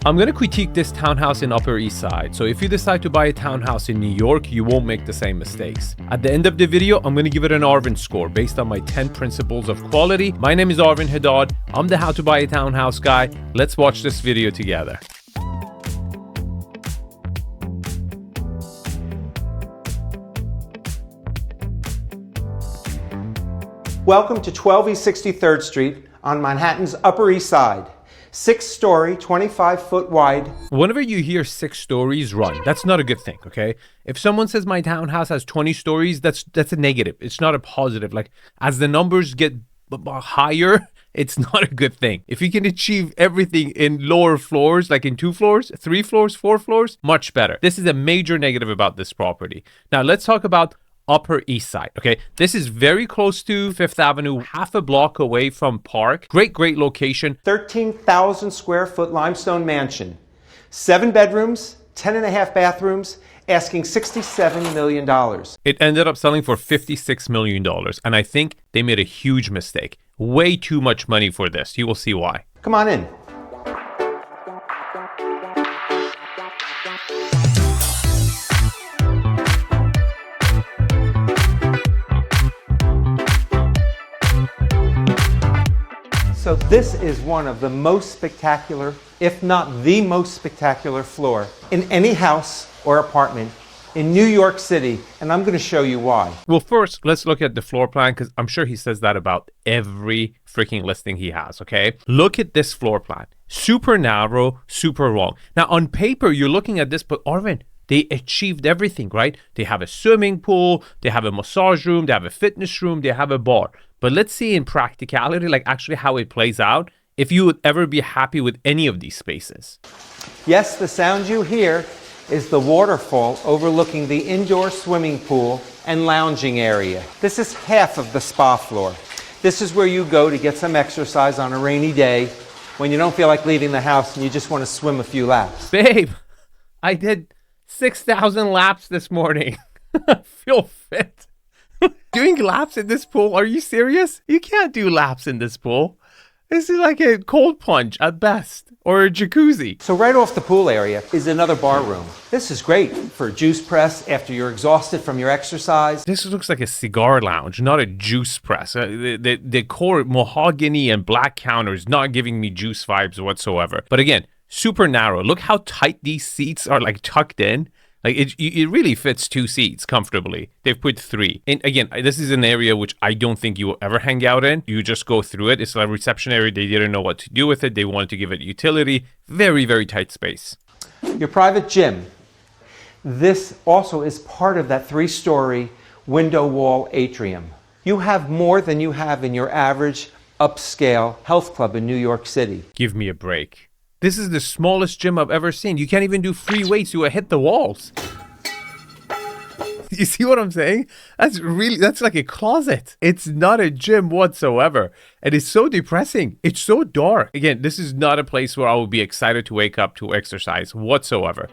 I'm going to critique this townhouse in Upper East Side. So if you decide to buy a townhouse in New York, you won't make the same mistakes. At the end of the video, I'm going to give it an Arvin score based on my 10 principles of quality. My name is Arvin Haddad. I'm the How to Buy a Townhouse guy. Let's watch this video together. Welcome to 12 East 63rd Street on Manhattan's Upper East Side. 6-story, 25-foot wide. Whenever you hear 6 stories, run. That's not a good thing, okay? If someone says my townhouse has 20 stories, that's a negative. It's not a positive. Like, as the numbers get higher, it's not a good thing. If you can achieve everything in lower floors, like in 2 floors, 3 floors, 4 floors, much better. This is a major negative about this property. Now, let's talk about Upper East Side, okay? This is very close to Fifth Avenue, half a block away from Park. Great location. 13,000 square foot limestone mansion. 7 bedrooms, 10 and a half bathrooms, asking $67 million. It ended up selling for $56 million, and I think they made a huge mistake. Way too much money for this. You will see why. Come on in. So this is one of the most spectacular, if not the most spectacular floor in any house or apartment in New York City, and I'm going to show you why. Well, first, let's look at the floor plan, because I'm sure he says that about every freaking listing he has, okay? Look at this floor plan. Super narrow, super long. Now, on paper, you're looking at this, but Arvin, they achieved everything, right? They have a swimming pool, they have a massage room, they have a fitness room, they have a bar. But let's see in practicality, like actually how it plays out, if you would ever be happy with any of these spaces. Yes, the sound you hear is the waterfall overlooking the indoor swimming pool and lounging area. This is half of the spa floor. This is where you go to get some exercise on a rainy day when you don't feel like leaving the house and you just want to swim a few laps. Babe, I did 6,000 laps this morning. I feel fit. Doing laps in this pool? Are you serious? You can't do laps in this pool. This is like a cold plunge at best, or a jacuzzi. So right off the pool area is another bar room. This is great for a juice press after you're exhausted from your exercise. This looks like a cigar lounge, not a juice press. The core mahogany and black counters not giving me juice vibes whatsoever. But again, super narrow. Look how tight these seats are, like tucked in. Like it really fits 2 seats comfortably. They've put 3. And again, this is an area which I don't think you will ever hang out in. You just go through it. It's a reception area. They didn't know what to do with it. They wanted to give it utility. Very, very tight space. Your private gym. This also is part of that 3-story window wall atrium. You have more than you have in your average upscale health club in New York City. Give me a break. This is the smallest gym I've ever seen. You can't even do free weights. You will hit the walls. You see what I'm saying? That's like a closet. It's not a gym whatsoever. And it's so depressing. It's so dark. Again, this is not a place where I would be excited to wake up to exercise whatsoever.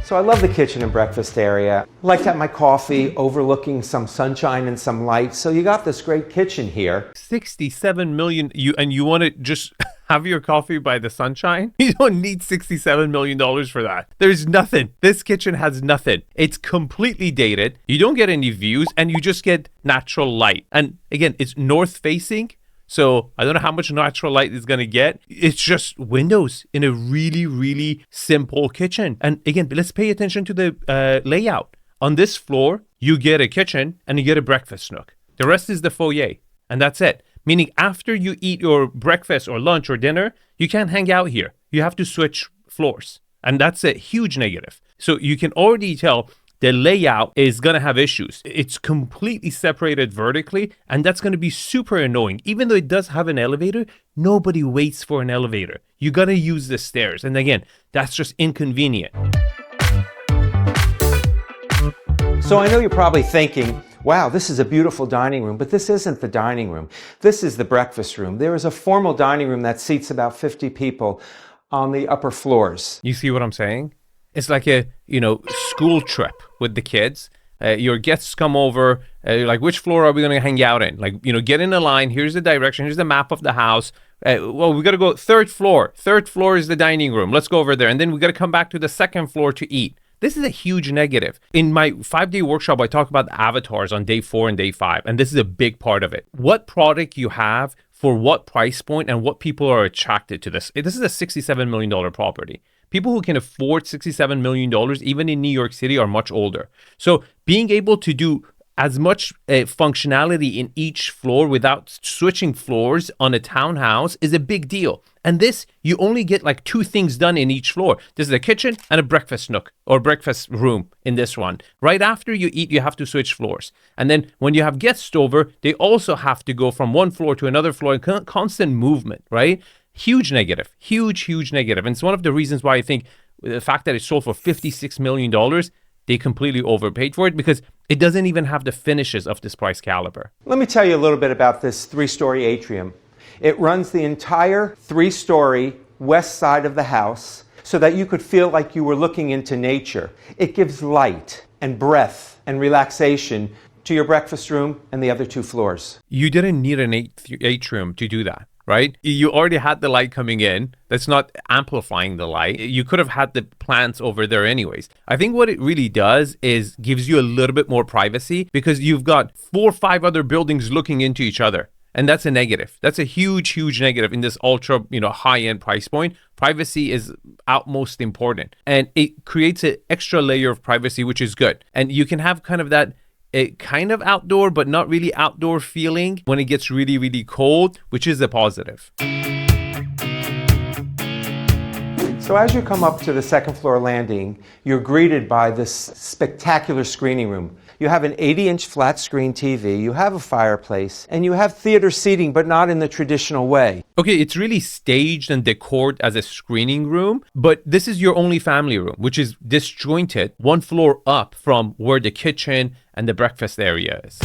So I love the kitchen and breakfast area. I like to have my coffee overlooking some sunshine and some light. So you got this great kitchen here. 67 million, you want to just have your coffee by the sunshine? You don't need $67 million for that. There's nothing. This kitchen has nothing. It's completely dated. You don't get any views, and you just get natural light. And again, it's north facing. So I don't know how much natural light it's going to get. It's just windows in a really, really simple kitchen. And again, let's pay attention to the layout. On this floor, you get a kitchen and you get a breakfast nook. The rest is the foyer, and that's it. Meaning after you eat your breakfast or lunch or dinner, you can't hang out here. You have to switch floors. And that's a huge negative. So you can already tell the layout is going to have issues. It's completely separated vertically, and that's going to be super annoying. Even though it does have an elevator, nobody waits for an elevator. You got to use the stairs. And again, that's just inconvenient. So I know you're probably thinking, wow, this is a beautiful dining room, but this isn't the dining room. This is the breakfast room. There is a formal dining room that seats about 50 people on the upper floors. You see what I'm saying? It's like a, school trip with the kids. Your guests come over, you're like, which floor are we going to hang out in? Like, get in a line. Here's the direction. Here's the map of the house. Well, we got to go third floor. Third floor is the dining room. Let's go over there. And then we got to come back to the second floor to eat. This is a huge negative. In my 5-day workshop, I talk about the avatars on day 4 and day 5, and this is a big part of it. What product you have for what price point and what people are attracted to this. This is a $67 million property. People who can afford $67 million, even in New York City, are much older. So being able to do as much functionality in each floor without switching floors on a townhouse is a big deal. And this, you only get like 2 things done in each floor. This is a kitchen and a breakfast nook or breakfast room in this one. Right after you eat, you have to switch floors. And then when you have guests over, they also have to go from one floor to another floor, constant movement, right? Huge negative, huge negative. And it's one of the reasons why I think the fact that it sold for $56 million, they completely overpaid for it because it doesn't even have the finishes of this price caliber. Let me tell you a little bit about this 3-story atrium. It runs the entire 3-story west side of the house so that you could feel like you were looking into nature. It gives light and breath and relaxation to your breakfast room and the other 2 floors. You didn't need an atrium to do that, right? You already had the light coming in. That's not amplifying the light. You could have had the plants over there anyways. I think what it really does is gives you a little bit more privacy because you've got 4 or 5 other buildings looking into each other. And that's a negative. That's a huge negative in this ultra, high-end price point. Privacy is utmost important. And it creates an extra layer of privacy, which is good. And you can have kind of that kind of outdoor, but not really outdoor feeling when it gets really cold, which is a positive. So as you come up to the second floor landing, you're greeted by this spectacular screening room. You have an 80-inch flat screen TV, you have a fireplace, and you have theater seating, but not in the traditional way. Okay, it's really staged and decorated as a screening room, but this is your only family room, which is disjointed 1 floor up from where the kitchen and the breakfast area is.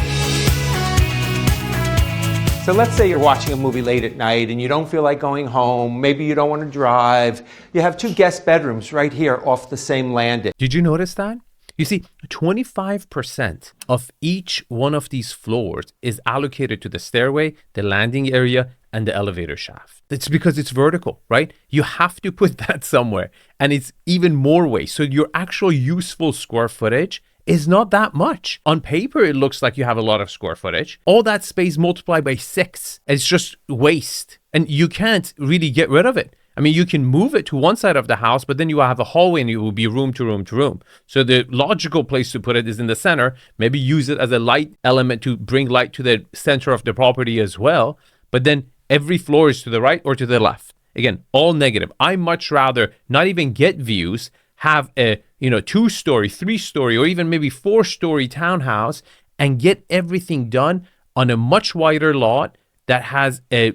So let's say you're watching a movie late at night and you don't feel like going home, maybe you don't want to drive. You have 2 guest bedrooms right here off the same landing. Did you notice that? You see, 25% of each one of these floors is allocated to the stairway, the landing area, and the elevator shaft. It's because it's vertical, right? You have to put that somewhere. And it's even more waste. So your actual useful square footage is not that much. On paper, it looks like you have a lot of square footage. All that space multiplied by 6, it's just waste. And you can't really get rid of it. I mean, you can move it to one side of the house, but then you will have a hallway and it will be room to room to room. So the logical place to put it is in the center. Maybe use it as a light element to bring light to the center of the property as well. But then every floor is to the right or to the left. Again, all negative. I much rather not even get views, have a 2-story, 3-story, or even maybe 4-story townhouse and get everything done on a much wider lot that has a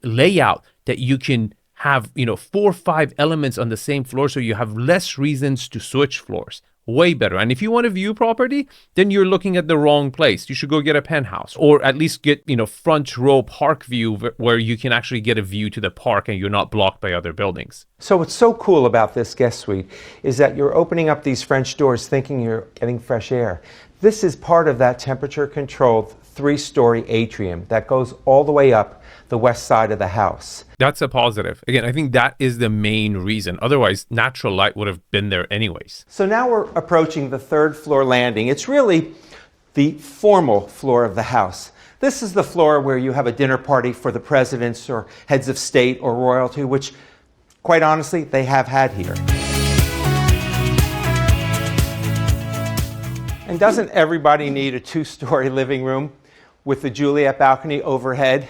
layout that you can have 4 or 5 elements on the same floor, so you have less reasons to switch floors. Way better. And if you want to view property, then you're looking at the wrong place. You should go get a penthouse, or at least get front row park view where you can actually get a view to the park and you're not blocked by other buildings. So what's so cool about this guest suite is that you're opening up these French doors thinking you're getting fresh air. This is part of that temperature controlled 3-story atrium that goes all the way up the west side of the house. That's a positive. Again, I think that is the main reason. Otherwise, natural light would have been there anyways. So now we're approaching the 3rd floor landing. It's really the formal floor of the house. This is the floor where you have a dinner party for the presidents or heads of state or royalty, which, quite honestly, they have had here. And doesn't everybody need a 2-story living room with the Juliet balcony overhead?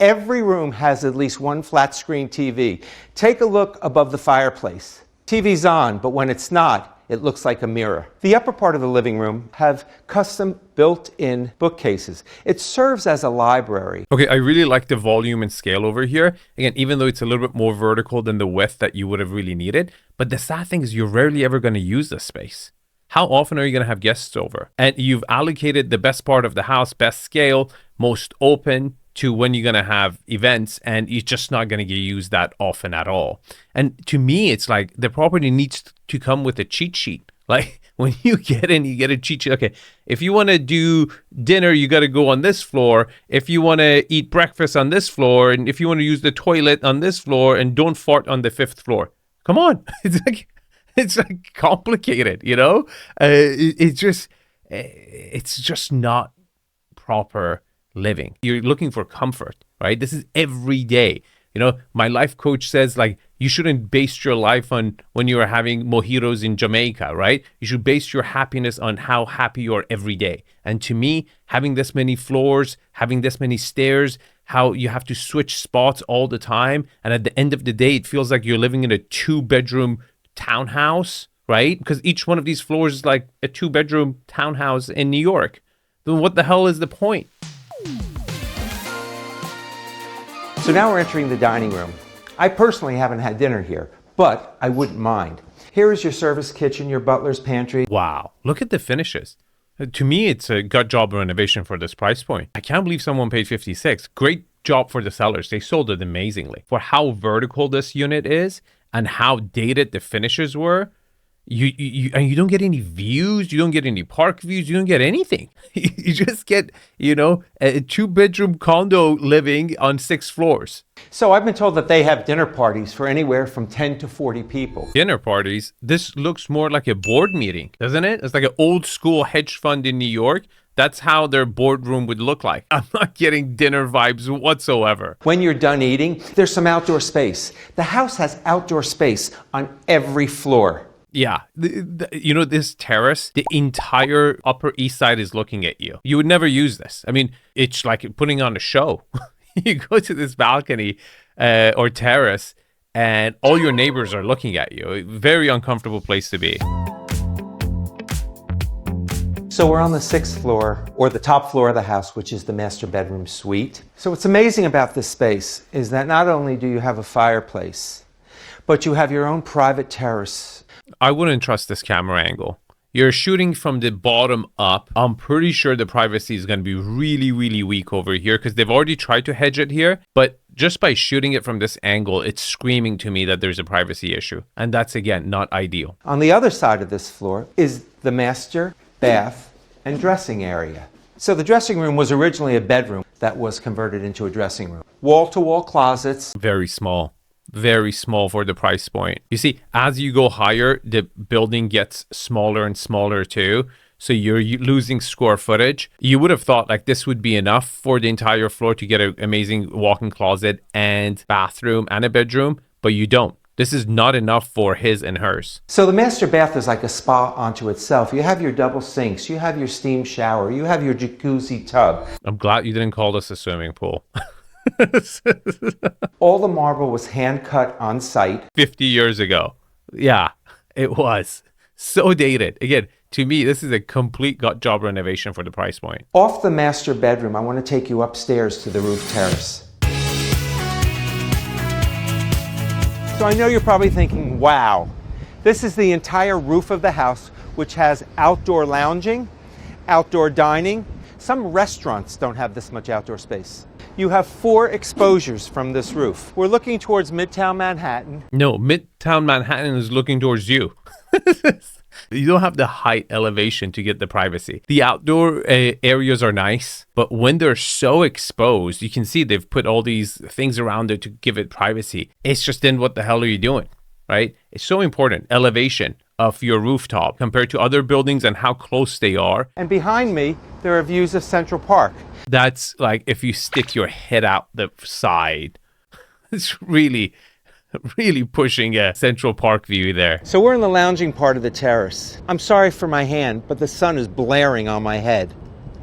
Every room has at least 1 flat screen TV. Take a look above the fireplace. TV's on, but when it's not, it looks like a mirror. The upper part of the living room have custom built-in bookcases. It serves as a library. Okay, I really like the volume and scale over here. Again, even though it's a little bit more vertical than the width that you would have really needed, but the sad thing is you're rarely ever going to use this space. How often are you going to have guests over? And you've allocated the best part of the house, best scale, most open, to when you're going to have events, and you're just not going to get used that often at all. And to me, it's like the property needs to come with a cheat sheet. Like when you get in, you get a cheat sheet. Okay, if you want to do dinner, you got to go on this floor. If you want to eat breakfast on this floor, and if you want to use the toilet on this floor, and don't fart on the 5th floor. Come on, it's like complicated, you know. It's just not proper living. You're looking for comfort, right? This is every day. You know, my life coach says, like, you shouldn't base your life on when you are having mojitos in Jamaica, right? You should base your happiness on how happy you are every day. And to me, having this many floors, having this many stairs, how you have to switch spots all the time, and at the end of the day, it feels like you're living in a 2-bedroom townhouse, right? Because each one of these floors is like a 2-bedroom townhouse in New York. Then what the hell is the point? So now we're entering the dining room. I personally haven't had dinner here, but I wouldn't mind. Here is your service kitchen, your butler's pantry. Wow, look at the finishes. To me, it's a gut job renovation for this price point. I can't believe someone paid 56. Great job for the sellers. They sold it amazingly. For how vertical this unit is and how dated the finishes were, you don't get any views, you don't get any park views, you don't get anything. You just get, you know, a 2-bedroom condo living on 6 floors. So I've been told that they have dinner parties for anywhere from 10 to 40 people. Dinner parties? This looks more like a board meeting, doesn't it? It's like an old school hedge fund in New York. That's how their boardroom would look like. I'm not getting dinner vibes whatsoever. When you're done eating, there's some outdoor space. The house has outdoor space on every floor. Yeah, you know, this terrace, the entire Upper East Side is looking at you. You would never use this. I mean, it's like putting on a show. You go to this balcony or terrace and all your neighbors are looking at you. A very uncomfortable place to be. So we're on the 6th floor, or the top floor of the house, which is the master bedroom suite. So what's amazing about this space is that not only do you have a fireplace, but you have your own private terrace. I wouldn't trust this camera angle. You're shooting from the bottom up. I'm pretty sure the privacy is going to be really, really weak over here because they've already tried to hedge it here. But just by shooting it from this angle, it's screaming to me that there's a privacy issue. And that's, again, not ideal. On the other side of this floor is the master bath and dressing area. So the dressing room was originally a bedroom that was converted into a dressing room. Wall-to-wall closets. Very small. Very small for the price point. You see, as you go higher, the building gets smaller and smaller too. So you're losing square footage. You would have thought like this would be enough for the entire floor to get an amazing walk-in closet and bathroom and a bedroom, but you don't. This is not enough for his and hers. So the master bath is like a spa unto itself. You have your double sinks, you have your steam shower, you have your jacuzzi tub. I'm glad you didn't call this a swimming pool. All the marble was hand cut on site. 50 years ago. Yeah, it was. So dated. Again, to me, this is a complete gut job renovation for the price point. Off the master bedroom, I want to take you upstairs to the roof terrace. So I know you're probably thinking, wow, this is the entire roof of the house, which has outdoor lounging, outdoor dining. Some restaurants don't have this much outdoor space. You have 4 exposures from this roof. We're looking towards Midtown Manhattan. No, Midtown Manhattan is looking towards you. You don't have the height elevation to get the privacy. The outdoor areas are nice, but when they're so exposed, you can see they've put all these things around it to give it privacy. It's just then what the hell are you doing, right? It's so important. Elevation of your rooftop compared to other buildings and how close they are. And behind me, there are views of Central Park. That's like if you stick your head out the side. It's really pushing a Central Park view there. So we're in the lounging part of the terrace. I'm sorry for my hand, but the sun is blaring on my head.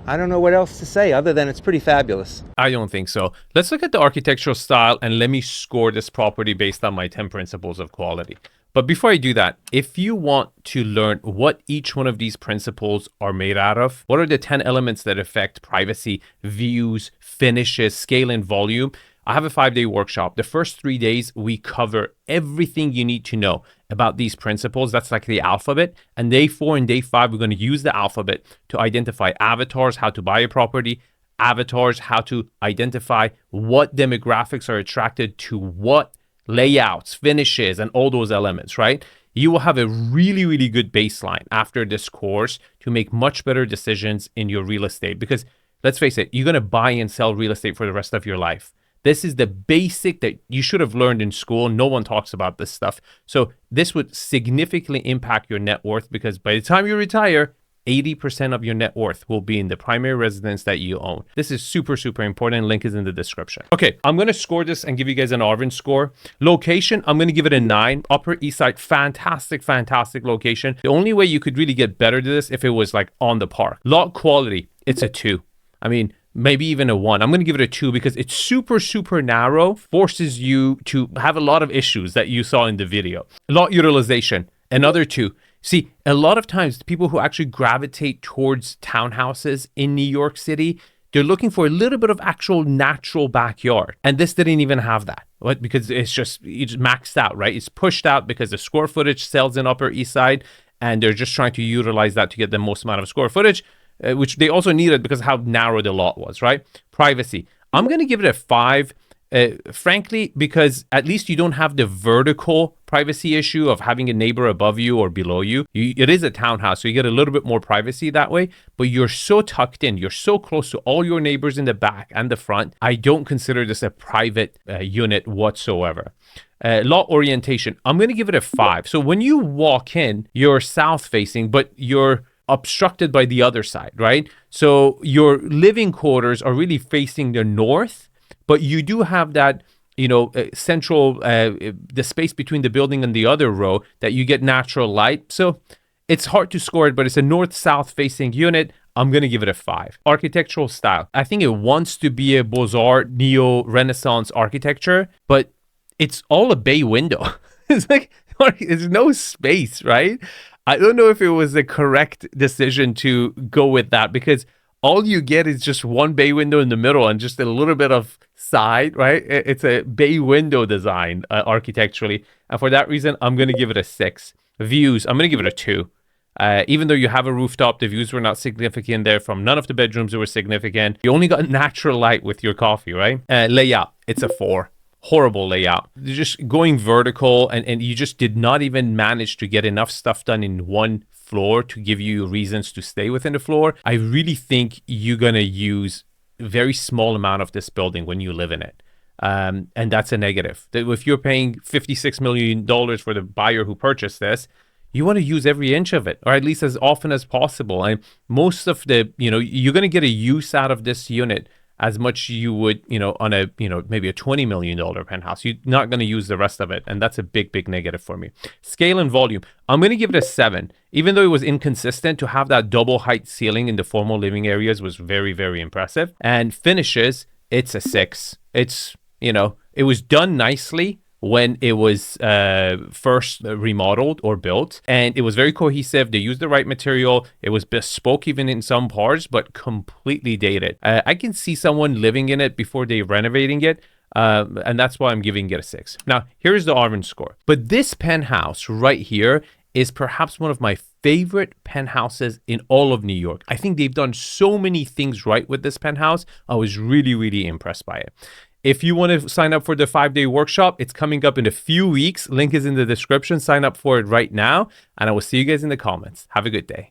I don't know what else to say other than it's pretty fabulous. I don't think so. Let's look at the architectural style and let me score this property based on my 10 principles of quality. But before I do that, if you want to learn what each one of these principles are made out of, what are the 10 elements that affect privacy, views, finishes, scale, and volume, I have a 5-day workshop. The first 3 days, we cover everything you need to know about these principles. That's like the alphabet. And day 4 and day 5, we're going to use the alphabet to identify avatars, how to buy a property, avatars, how to identify what demographics are attracted to what layouts, finishes, and all those elements, right? You will have a really, really good baseline after this course to make much better decisions in your real estate. Because let's face it, you're going to buy and sell real estate for the rest of your life. This is the basic that you should have learned in school. No one talks about this stuff. So this would significantly impact your net worth, because by the time you retire, 80% of your net worth will be in the primary residence that you own. This is super, super important. Link is in the description. Okay, I'm going to score this and give you guys an Arvin score. Location, I'm going to give it a 9. Upper East Side, fantastic, fantastic location. The only way you could really get better to this if it was like on the park. Lot quality, it's a 2. I mean, maybe even a 1. I'm going to give it a 2 because it's super, super narrow, forces you to have a lot of issues that you saw in the video. Lot utilization, another 2. See, a lot of times people who actually gravitate towards townhouses in New York City, they're looking for a little bit of actual natural backyard. And this didn't even have that, right? Because it's maxed out, right? It's pushed out because the square footage sells in Upper East Side, and they're just trying to utilize that to get the most amount of square footage, which they also needed because of how narrow the lot was, right? Privacy. I'm going to give it a 5. Frankly, because at least you don't have the vertical privacy issue of having a neighbor above you or below you. It is a townhouse, so you get a little bit more privacy that way, but you're so tucked in. You're so close to all your neighbors in the back and the front. I don't consider this a private unit whatsoever. Lot orientation, I'm going to give it a 5. So when you walk in, you're south facing, but you're obstructed by the other side, right? So your living quarters are really facing the north, but you do have that, central, the space between the building and the other row that you get natural light. So it's hard to score it, but it's a north-south facing unit. I'm going to give it a 5. Architectural style. I think it wants to be a Beaux-Arts, neo-Renaissance architecture, but it's all a bay window. It's like, there's no space, right? I don't know if it was the correct decision to go with that, because all you get is just one bay window in the middle and just a little bit of side, right? It's a bay window design architecturally. And for that reason, I'm going to give it a 6. Views, I'm going to give it a 2. Even though you have a rooftop, the views were not significant there from none of the bedrooms that were significant. You only got natural light with your coffee, right? Layout, it's a 4. Horrible layout. You're just going vertical, and you just did not even manage to get enough stuff done in one floor to give you reasons to stay within the floor. I really think you're going to use a very small amount of this building when you live in it. And that's a negative. If you're paying $56 million for the buyer who purchased this, you want to use every inch of it, or at least as often as possible. And most of the, you're going to get a use out of this unit as much you would, on a, maybe a $20 million penthouse. You're not going to use the rest of it. And that's a big, big negative for me. Scale and volume. I'm going to give it a 7. Even though it was inconsistent, to have that double height ceiling in the formal living areas was very, very impressive. And finishes, it's a 6. It's, it was done nicely when it was first remodeled or built, and it was very cohesive. They used the right material. It was bespoke even in some parts, but completely dated. I can see someone living in it before they renovating it, and that's why I'm giving it a 6. Now, here's the Arvin score. But this penthouse right here is perhaps one of my favorite penthouses in all of New York. I think they've done so many things right with this penthouse. I was really, really impressed by it. If you want to sign up for the 5-day workshop, it's coming up in a few weeks. Link is in the description. Sign up for it right now, and I will see you guys in the comments. Have a good day.